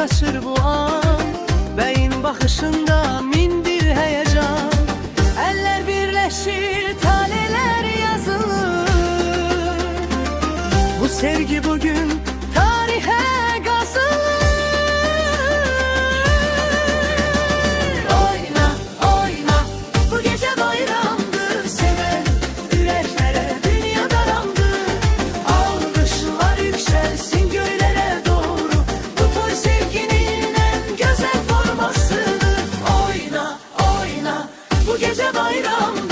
taşır bu an. Beyin bakışında min bir heyecan. Eller birleşir, taneler yazılır. Bu sevgi bugün tarihe kazınır. Oyna, oyna, bu gece bayramdır. Seven yüreklere dünya darandır. Alkışlar yükselsin göylere doğru. Bu toy sevginin en güzel formasıdır. Oyna, oyna, bu gece bayram.